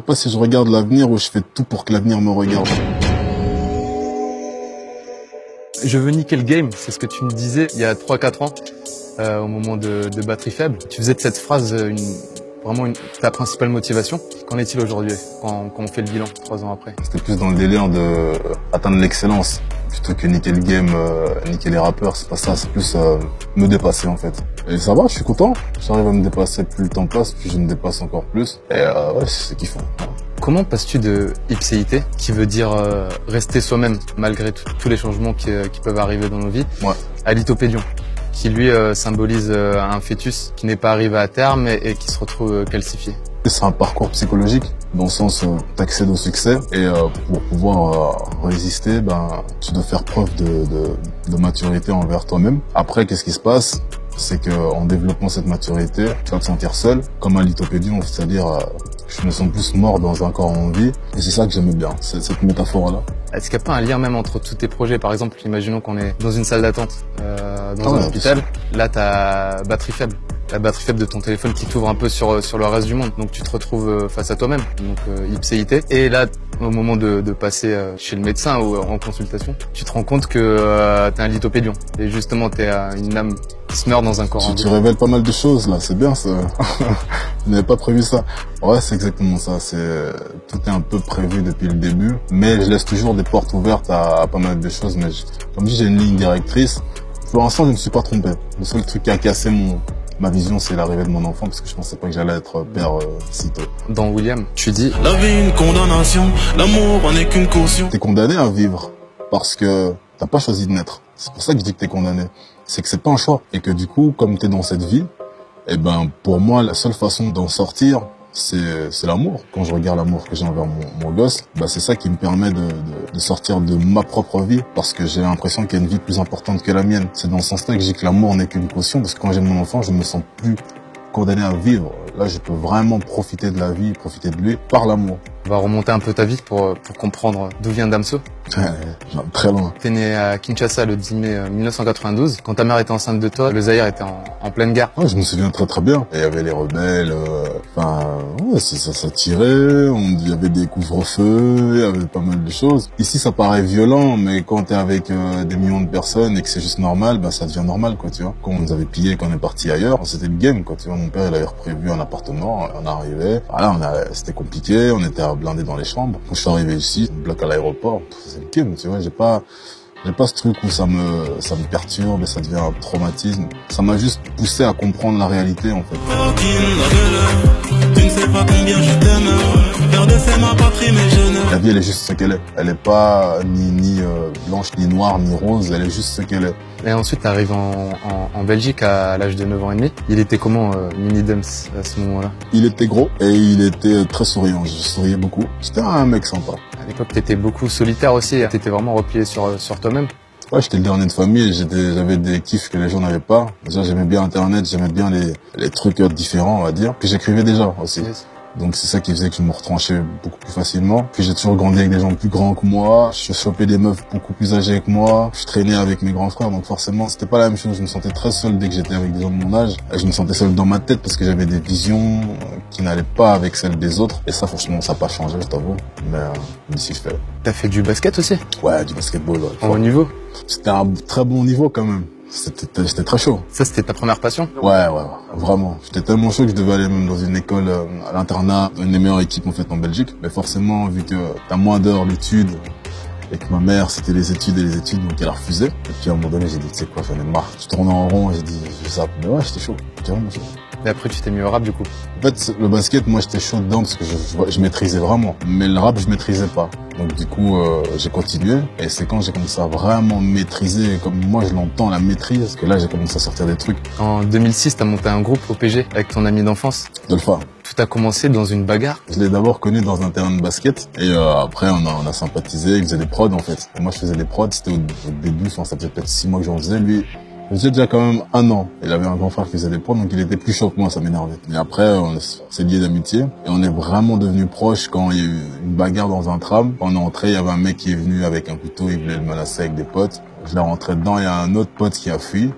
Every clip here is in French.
sais pas si je regarde l'avenir ou je fais tout pour que l'avenir me regarde. Je veux niquer le game, c'est ce que tu me disais il y a 3-4 ans, au moment de batterie faible. Tu faisais de cette phrase ta principale motivation. Qu'en est-il aujourd'hui, quand on fait le bilan 3 ans après? C'était plus dans le délire de atteindre l'excellence, plutôt que niquer le game, niquer les rappeurs, c'est pas ça, c'est plus me dépasser en fait. Et ça va, je suis content, j'arrive à me dépasser, plus le temps passe, plus je me dépasse encore plus. Et ouais, c'est kiffant. Comment passes-tu de ipséité, qui veut dire rester soi-même malgré tous les changements qui peuvent arriver dans nos vies, Ouais. à l'ithopédion, qui lui symbolise un fœtus qui n'est pas arrivé à terme et qui se retrouve calcifié? C'est un parcours psychologique, dans le sens où tu accèdes au succès et pour pouvoir résister, tu dois faire preuve de maturité envers toi-même. Après, qu'est-ce qui se passe? C'est que en développant cette maturité, tu vas te sentir seul, comme un lithopédion, c'est-à-dire je me sens plus mort dans un corps en vie. Et c'est ça que j'aimais bien, cette métaphore-là. Est-ce qu'il n'y a pas un lien même entre tous tes projets? Par exemple, imaginons qu'on est dans une salle d'attente, dans un hôpital. Là, t'as batterie faible. La batterie faible de ton téléphone qui t'ouvre un peu sur le reste du monde. Donc tu te retrouves face à toi-même, donc ipséité. Et là, au moment de passer chez le médecin ou en consultation, tu te rends compte que t'es un lithopédion. Et justement, t'es une âme qui se meurt dans un corps. Tu révèles pas mal de choses là, c'est bien ça. Je n'avais pas prévu ça. Ouais, c'est exactement ça. Tout est un peu prévu depuis le début, mais je laisse toujours des portes ouvertes à pas mal de choses. Mais comme je dis, j'ai une ligne directrice. Pour l'instant, je ne me suis pas trompé. Le seul truc qui a cassé ma vision, c'est l'arrivée de mon enfant, parce que je pensais pas que j'allais être père si tôt. Dans William, tu dis la vie, une condamnation, l'amour en est qu'une caution. T'es condamné à vivre parce que t'as pas choisi de naître. C'est pour ça que je dis que t'es condamné. C'est que c'est pas un choix. Et que du coup, comme t'es dans cette vie, pour moi, la seule façon d'en sortir, c'est l'amour. Quand je regarde l'amour que j'ai envers mon gosse, c'est ça qui me permet de sortir de ma propre vie, parce que j'ai l'impression qu'il y a une vie plus importante que la mienne. C'est dans ce sens-là que je dis que l'amour n'est qu'une caution, parce que quand j'ai mon enfant, je me sens plus condamné à vivre. Là, je peux vraiment profiter de la vie, profiter de lui par l'amour. On va remonter un peu ta vie pour comprendre d'où vient Damso. Très loin. T'es né à Kinshasa le 10 mai 1992. Quand ta mère était enceinte de toi, le Zaïre était en pleine guerre. Ouais, je me souviens très très bien. Il y avait les rebelles, ça tirait, il y avait des couvre-feux, il y avait pas mal de choses. Ici, ça paraît violent, mais quand t'es avec des millions de personnes et que c'est juste normal, ça devient normal, quoi, tu vois. Quand on nous avait pillés, quand on est parti ailleurs, c'était le game, quoi, tu vois. Mon père, il avait prévu un appartement, on arrivait. Voilà, c'était compliqué, on était blindés dans les chambres. Quand je suis arrivé ici, on me bloque à l'aéroport, c'est le game, tu vois. J'ai pas ce truc où ça me perturbe et ça devient un traumatisme. Ça m'a juste poussé à comprendre la réalité, en fait. Tu ne sais pas combien je t'aime. Perdre, c'est ma patrie, mais je ne... La vie, elle est juste ce qu'elle est. Elle est pas ni blanche, ni noire, ni rose. Elle est juste ce qu'elle est. Et ensuite, t'arrives en Belgique à l'âge de 9 ans et demi. Il était comment, Mini Dems, à ce moment-là? Il était gros et il était très souriant. Je souriais beaucoup. C'était un mec sympa. À l'époque, t'étais beaucoup solitaire aussi. T'étais vraiment replié sur toi-même. Ouais, j'étais le dernier de famille et j'avais des kiffs que les gens n'avaient pas. Déjà, j'aimais bien Internet, j'aimais bien les trucs différents, on va dire. Puis j'écrivais déjà aussi. Yes. Donc c'est ça qui faisait que je me retranchais beaucoup plus facilement. Puis j'ai toujours grandi avec des gens plus grands que moi. Je chopais des meufs beaucoup plus âgées que moi. Je traînais avec mes grands frères, donc forcément c'était pas la même chose. Je me sentais très seul dès que j'étais avec des gens de mon âge. Et je me sentais seul dans ma tête parce que j'avais des visions qui n'allaient pas avec celles des autres. Et ça, franchement, ça n'a pas changé, je t'avoue. Mais si je fais. T'as fait du basket aussi? Ouais, du basketball. Ouais. En haut niveau? C'était un très bon niveau quand même. J'étais très chaud. Ça, c'était ta première passion? Ouais, vraiment. J'étais tellement chaud que je devais aller même dans une école à l'internat, une des meilleures équipes en fait en Belgique. Mais forcément, vu que t'as moins d'heures d'études et que ma mère, c'était les études et les études, donc elle a refusé. Et puis à un moment donné, j'ai dit, tu sais quoi, j'en ai marre. Je tournais en rond et j'ai dit, je zappe. Mais ouais, j'étais chaud. J'étais vraiment chaud. Et après, tu t'es mis au rap, du coup? En fait, le basket, moi, j'étais chaud dedans parce que je maîtrisais vraiment. Mais le rap, je maîtrisais pas. Donc, du coup, j'ai continué. Et c'est quand j'ai commencé à vraiment maîtriser, comme moi, je l'entends, la maîtrise, que là, j'ai commencé à sortir des trucs. En 2006, t'as monté un groupe au PG avec ton ami d'enfance. Dolpha. Tout a commencé dans une bagarre. Je l'ai d'abord connu dans un terrain de basket. Et après, on a sympathisé. Il faisait des prods, en fait. Et moi, je faisais des prods. C'était au début, ça faisait peut-être 6 mois que j'en faisais. Lui, j'ai déjà quand même 1 an. Il avait un grand frère qui faisait des prods, donc il était plus chaud que moi, ça m'énervait. Et après, on s'est liés d'amitié. Et on est vraiment devenus proches quand il y a eu une bagarre dans un tram. Quand on est entré, il y avait un mec qui est venu avec un couteau, il voulait le menacer avec des potes. Je l'ai rentré dedans, il y a un autre pote qui a fui.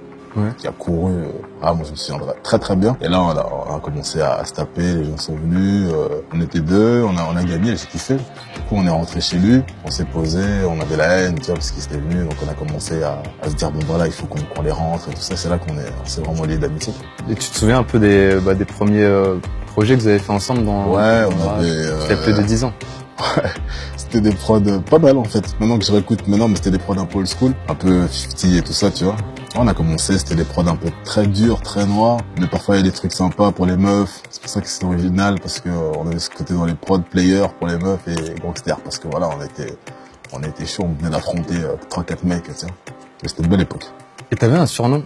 qui a couru. Moi, je me souviendrai très très bien. Et là, on a commencé à se taper, les gens sont venus, on était deux, on a gagné, j'ai kiffé. Du coup, on est rentré chez lui, on s'est posé, on avait la haine, tu vois, parce qu'il était venu, donc on a commencé à se dire, bon voilà, il faut qu'on les rentre et tout ça. C'est là qu'on s'est vraiment liés d'amitié. Et tu te souviens un peu des premiers projets que vous avez fait ensemble on avait... il y a plus de 10 ans. Ouais, c'était des prods pas mal en fait. Maintenant que je réécoute mais c'était des prods un peu old school, un peu 50 et tout ça, tu vois. On a commencé, c'était des prods un peu très durs, très noirs, mais parfois il y a des trucs sympas pour les meufs. C'est pour ça que c'est original, parce que on avait ce côté dans les prods players pour les meufs et gangsters, parce que voilà, on était chaud, on venait d'affronter 3-4 mecs, tu vois. Mais c'était une belle époque. Et t'avais un surnom,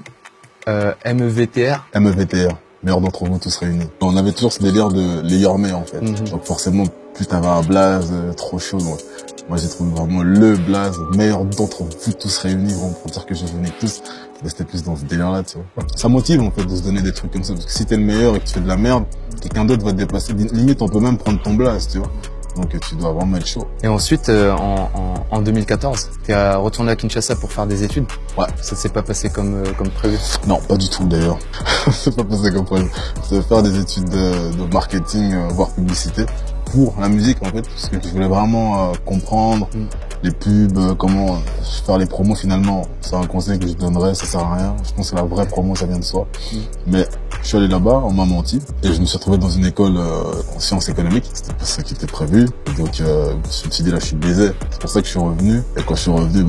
MEVTR. MEVTR, meilleur d'entre vous tous réunis. On avait toujours ce délire de les Yormais en fait. Donc forcément, plus t'avais un blaze trop chaud. Donc, moi j'ai trouvé vraiment le blaze, meilleur d'entre vous tous réunis, vraiment, pour dire que je venais tous. Mais c'était plus dans ce délire-là, tu vois. Ça motive en fait de se donner des trucs comme ça, parce que si t'es le meilleur et que tu fais de la merde, quelqu'un d'autre va te dépasser. Limite, on peut même prendre ton blaze, tu vois. Donc tu dois vraiment être chaud. Et ensuite, en 2014, t'es retourné à Kinshasa pour faire des études. Ouais. Ça s'est pas passé comme prévu? Non, pas du tout d'ailleurs. C'est pas passé comme prévu. Je devais faire des études de marketing, voire publicité, pour la musique en fait, parce que je voulais vraiment comprendre les pubs, comment faire les promos finalement. C'est un conseil que je donnerais, ça sert à rien. Je pense que la vraie promo, ça vient de soi. Mais je suis allé là-bas, on m'a menti, et je me suis retrouvé dans une école en sciences économiques. C'était pas ça qui était prévu. Donc je me suis dit là, je suis baisé. C'est pour ça que je suis revenu. Et quand je suis revenu,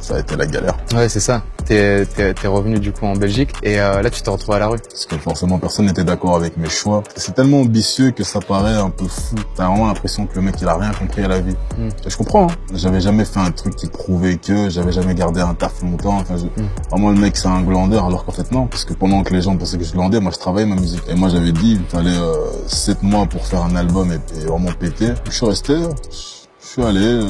ça a été la galère. Ouais, c'est ça. T'es revenu du coup en Belgique, et là tu t'es retrouvé à la rue. Parce que forcément personne n'était d'accord avec mes choix. C'est tellement ambitieux que ça paraît un peu fou. T'as vraiment l'impression que le mec il a rien compris à la vie. Et je comprends, hein. J'avais jamais fait un truc qui prouvait que, j'avais jamais gardé un taf longtemps. Enfin, vraiment le mec c'est un glandeur, alors qu'en fait non. Parce que pendant que les gens pensaient que je glandais, moi je travaillais ma musique. Et moi j'avais dit il fallait 7 mois pour faire un album et vraiment péter. Je suis resté, je suis allé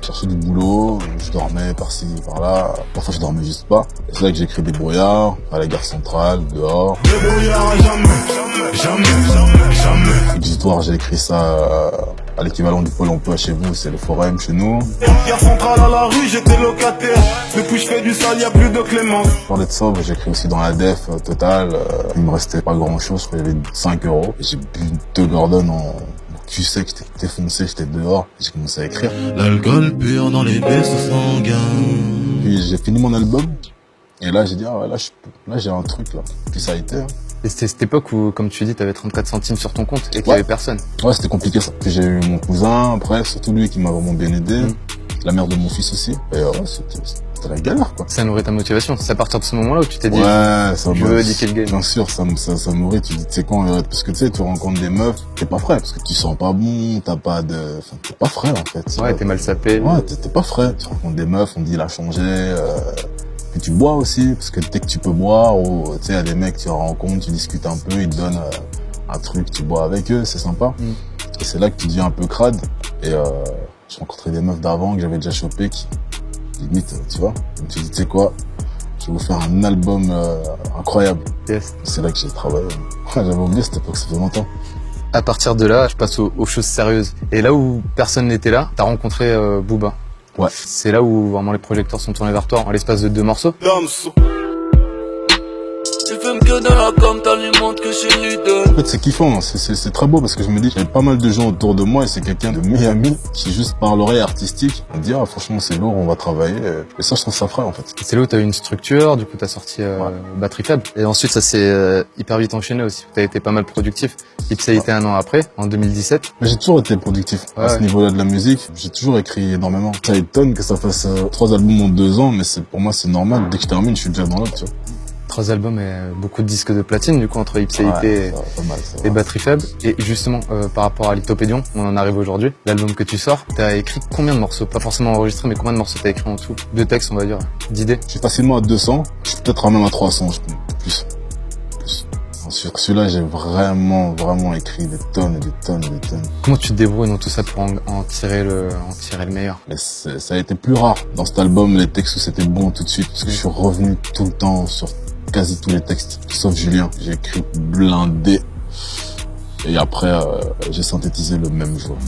chercher du boulot, je dormais par-ci, par-là, parfois je dormais juste pas. Et c'est là que j'ai écrit des brouillards, à la gare centrale, dehors. Des brouillards jamais. Exutoire, j'ai écrit ça à l'équivalent du Pôle emploi chez vous, c'est le Forum chez nous. Gare centrale à la rue, j'étais locataire. Depuis je fais du sale, y'a plus de clémence. Pour d'être sobre, j'ai écrit aussi dans la def totale. Il me restait pas grand chose, je crois qu'il y avait 5 €. Et j'ai bu 2 Gordon en... Tu sais que j'étais défoncé, j'étais dehors, et j'ai commencé à écrire. L'alcool pur dans les vaisseaux sanguins. Puis j'ai fini mon album, et là j'ai dit, là j'ai un truc là. Puis ça a été. Et c'était cette époque où, comme tu dis, t'avais 34 centimes sur ton compte et qu'il y avait personne. Ouais, c'était compliqué ça. Puis j'ai eu mon cousin, après, surtout lui qui m'a vraiment bien aidé. La mère de mon fils aussi. Et ouais, c'était la galère, quoi. Ça nourrit ta motivation. C'est à partir de ce moment-là où tu t'es dit, ouais, ça je veux éduquer le game. Bien sûr, ça nourrit. Tu dis, tu sais quoi, parce que tu sais, tu rencontres des meufs, t'es pas frais, parce que tu sens pas bon, t'es pas frais, en fait. Ouais, t'es mal sapé. Ouais, t'es pas frais. Tu rencontres des meufs, on dit, il a changé, puis tu bois aussi, parce que dès que tu peux boire, ou, tu sais, il y a des mecs, tu rencontres, tu discutes un peu, ils te donnent un truc, tu bois avec eux, c'est sympa. Et c'est là que tu deviens un peu crade. Et j'ai rencontré des meufs d'avant que j'avais déjà chopé qui, limite, tu vois, je me suis dit, tu sais quoi, je vais vous faire un album incroyable. Yes. C'est là que j'ai travaillé. J'avais oublié cette époque, ça fait longtemps. À partir de là, je passe aux choses sérieuses. Et là où personne n'était là, t'as rencontré Booba. Ouais. C'est là où vraiment les projecteurs sont tournés vers toi, en l'espace de 2 morceaux. Que dans la com, t'as lui montre que je lui donne. En fait, c'est kiffant, c'est très beau parce que je me dis, j'avais pas mal de gens autour de moi et c'est quelqu'un de mes amis qui, juste par l'oreille artistique, me dit, franchement, c'est lourd, on va travailler. Et ça, je trouve ça frais, en fait. C'est là où t'as eu une structure, du coup, t'as sorti Batterie Faible. Et ensuite, ça s'est hyper vite enchaîné aussi. T'as été pas mal productif. Ipsa a été 1 an après, en 2017. Mais j'ai toujours été productif à ce niveau-là de la musique. J'ai toujours écrit énormément. Ça étonne que ça fasse 3 albums en 2 ans, mais pour moi, c'est normal. Dès que je termine, je suis déjà dans l'autre, tu vois. 3 albums et beaucoup de disques de platine, du coup, entre Ipséité et Batterie Faible. Et justement, par rapport à Lithopédion, on en arrive aujourd'hui. L'album que tu sors, t'as écrit combien de morceaux? Pas forcément enregistré, mais combien de morceaux t'as écrit en tout? De textes, on va dire, d'idées? Je suis facilement à 200. Je suis peut-être même à 300, je pense. Plus. Sur celui-là, j'ai vraiment écrit des tonnes et des tonnes et des tonnes. Comment tu te débrouilles dans tout ça pour en tirer le meilleur? Mais ça a été plus rare. Dans cet album, les textes où c'était bon tout de suite, parce que je suis revenu tout le temps sur quasi tous les textes, sauf Julien. J'ai écrit blindé. Et après, j'ai synthétisé le même jour.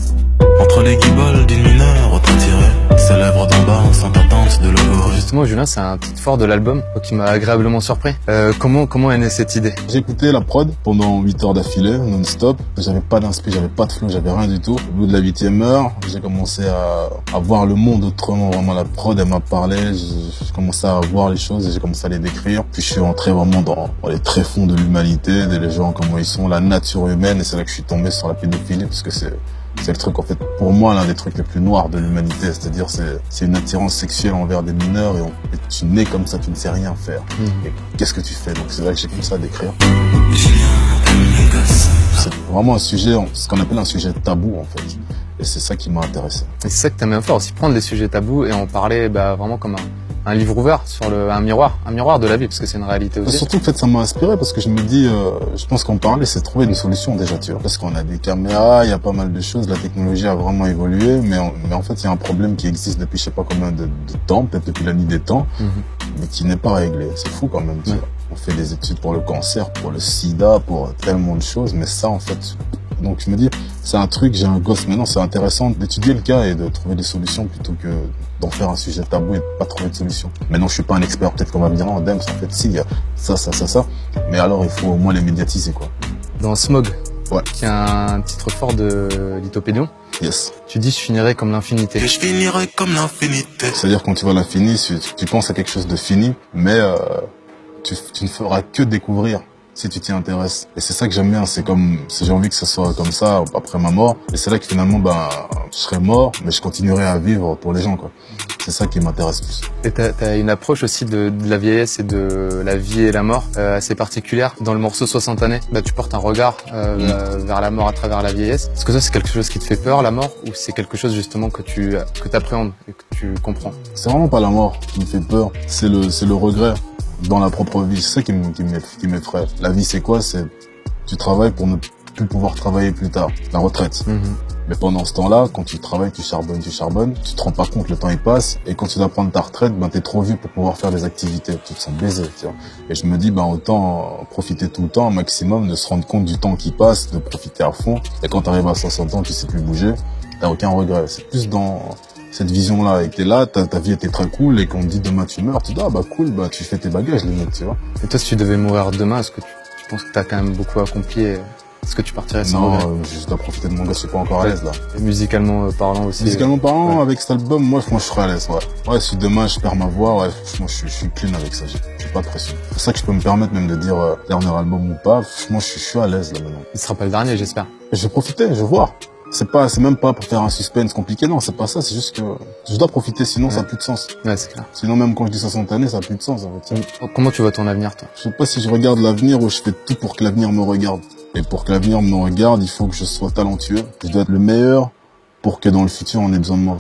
Entre les guibolles d'une mineure, autant tirer. ces lèvres d'en bas sans attente de logo. Justement, Julien, c'est un titre fort de l'album qui m'a agréablement surpris. Comment est née cette idée? J'ai écouté la prod pendant 8 heures d'affilée, non-stop. J'avais pas d'inspi, j'avais pas de flow, j'avais rien du tout. Au bout de la 8e heure, j'ai commencé à voir le monde autrement. Vraiment, la prod, elle m'a parlé. J'ai commencé à voir les choses et j'ai commencé à les décrire. Puis je suis entré vraiment dans les tréfonds de l'humanité, des gens comment ils sont, la nature humaine. Et c'est là que je suis tombé sur la pédophilie parce que c'est le truc, en fait, pour moi, l'un des trucs les plus noirs de l'humanité. C'est-à-dire, c'est une attirance sexuelle envers des mineurs et tu nais comme ça, tu ne sais rien faire. Et qu'est-ce que tu fais? Donc c'est là que j'ai commencé à décrire. C'est vraiment un sujet, ce qu'on appelle un sujet tabou, en fait. Et c'est ça qui m'a intéressé. Et c'est ça que t'aimes bien faire aussi, prendre des sujets tabous et en parler vraiment comme un livre ouvert sur un miroir de la vie, parce que c'est une réalité aussi. Surtout, en fait, ça m'a inspiré parce que je me dis, je pense qu'en parler, c'est trouver une solution déjà, tu vois. Parce qu'on a des caméras, il y a pas mal de choses, la technologie a vraiment évolué, mais en fait, il y a un problème qui existe depuis je sais pas combien de temps, peut-être depuis la nuit des temps, mais qui n'est pas réglé. C'est fou quand même, tu vois. On fait des études pour le cancer, pour le sida, pour tellement de choses, mais ça, en fait, donc je me dis, c'est un truc, j'ai un gosse maintenant, c'est intéressant d'étudier le cas et de trouver des solutions plutôt que d'en faire un sujet tabou et de pas trouver de solution. Maintenant, je suis pas un expert, peut-être qu'on va me dire, non, Dems, en fait, si, il y a ça. Mais alors, il faut au moins les médiatiser, quoi. Dans Smog, ouais, qui est un titre fort de Lithopédion, yes. Tu dis, je finirai comme l'infinité. Et je finirai comme l'infinité. C'est-à-dire, quand tu vois l'infini, tu penses à quelque chose de fini, mais tu ne feras que découvrir si tu t'y intéresses. Et c'est ça que j'aime bien, j'ai envie que ça soit comme ça après ma mort. Et c'est là que finalement, je serai mort, mais je continuerai à vivre pour les gens, quoi. C'est ça qui m'intéresse plus. Et t'as une approche aussi de la vieillesse et de la vie et la mort assez particulière. Dans le morceau 60 années, tu portes un regard vers la mort à travers la vieillesse. Est-ce que ça, c'est quelque chose qui te fait peur, la mort, ou c'est quelque chose justement que t'appréhendes et que tu comprends? C'est vraiment pas la mort qui me fait peur, c'est le regret dans la propre vie. C'est ça qui m'effraie. La vie, c'est quoi? C'est tu travailles pour ne plus pouvoir travailler plus tard. La retraite. Mais pendant ce temps-là, quand tu travailles, tu charbonnes, tu te rends pas compte, le temps il passe, et quand tu dois prendre ta retraite, t'es trop vieux pour pouvoir faire des activités, tu te sens baisé, tu vois. Et je me dis, autant profiter tout le temps, un maximum, de se rendre compte du temps qui passe, de profiter à fond, et quand t'arrives à 60 ans, tu sais plus bouger, t'as aucun regret. C'est plus dans cette vision-là, et t'es là, ta vie était très cool, et qu'on te dit demain tu meurs, tu dis, cool, tu fais tes bagages, limite, tu vois. Et toi, si tu devais mourir demain, est-ce que tu penses que t'as quand même beaucoup accompli Est-ce que tu partirais sans regret? Non, je dois profiter de mon gars, je suis pas encore à l'aise, là. Et musicalement parlant aussi. Musicalement parlant, avec cet album, moi, je serais à l'aise, ouais. Ouais, si demain je perds ma voix, franchement, je suis clean avec ça, j'ai pas de pression. C'est pour ça que je peux me permettre même de dire dernier album ou pas, franchement, je suis à l'aise, là, maintenant. Il sera pas le dernier, j'espère. Et je vais profiter, je vais voir. C'est même pas pour faire un suspense compliqué, non, c'est pas ça, c'est juste que je dois profiter, sinon ça a plus de sens. Ouais, c'est clair. Sinon, même quand je dis 60 années, ça a plus de sens, en fait. Comment tu vois ton avenir, toi? Je sais pas si je regarde l'avenir ou je fais tout pour que l'avenir me regarde. Et pour que l'avenir me regarde, il faut que je sois talentueux. Je dois être le meilleur pour que dans le futur, on ait besoin de moi.